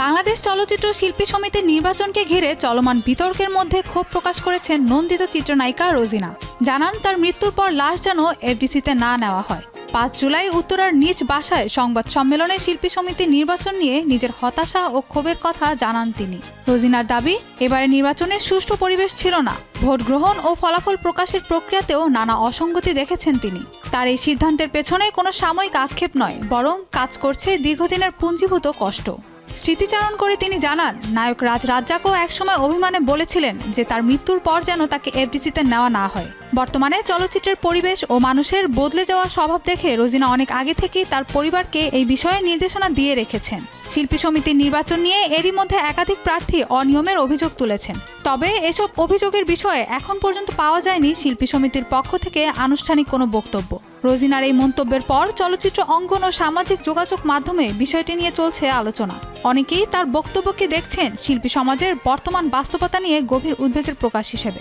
বাংলাদেশ চলচ্চিত্র শিল্পী সমিতির নির্বাচনকে ঘিরে চলমান বিতর্কের মধ্যে ক্ষোভ প্রকাশ করেছেন নন্দিত চিত্রনায়িকা রোজিনা। জানান তার মৃত্যুর পর লাশ যেন এফডিসিতে না নেওয়া হয়। ৫ জুলাই উত্তরার নিজ বাসায় সংবাদ সম্মেলনে শিল্পী সমিতির নির্বাচন নিয়ে নিজের হতাশা ও ক্ষোভের কথা জানান তিনি। রোজিনার দাবি, এবারে নির্বাচনে সুষ্ঠু পরিবেশ ছিল না। ভোট গ্রহণ ও ফলাফল প্রকাশের প্রক্রিয়াতেও নানা অসঙ্গতি দেখেছেন তিনি। তার এই সিদ্ধান্তের পেছনে কোনো সাময়িক আক্ষেপ নয়, বরং কাজ করছে দীর্ঘদিনের পুঞ্জীভূত কষ্ট। স্মৃতিচারণ করে তিনি জানান, নায়ক রাজ রাজ্জাকও একসময় অভিমানে বলেছিলেন যে তার মৃত্যুর পর যেন তাকে এফডিসিতে নেওয়া না হয়। বর্তমানে চলচ্চিত্রের পরিবেশ ও মানুষের বদলে যাওয়া স্বভাব দেখে রোজিনা অনেক আগে থেকেই তার পরিবারকে এই বিষয়ে নির্দেশনা দিয়ে রেখেছেন। শিল্পী সমিতির নির্বাচন নিয়ে এরই মধ্যে একাধিক প্রার্থী অনিয়মের অভিযোগ তুলেছেন। তবে এসব অভিযোগের বিষয়ে এখন পর্যন্ত পাওয়া যায়নি শিল্পী সমিতির পক্ষ থেকে আনুষ্ঠানিক কোনো বক্তব্য। রোজিনার এই মন্তব্যের পর চলচ্চিত্র অঙ্গন ও সামাজিক যোগাযোগ মাধ্যমে বিষয়টি নিয়ে চলছে আলোচনা। অনেকেই তার বক্তব্যকে দেখছেন শিল্পী সমাজের বর্তমান বাস্তবতা নিয়ে গভীর উদ্বেগের প্রকাশ হিসেবে।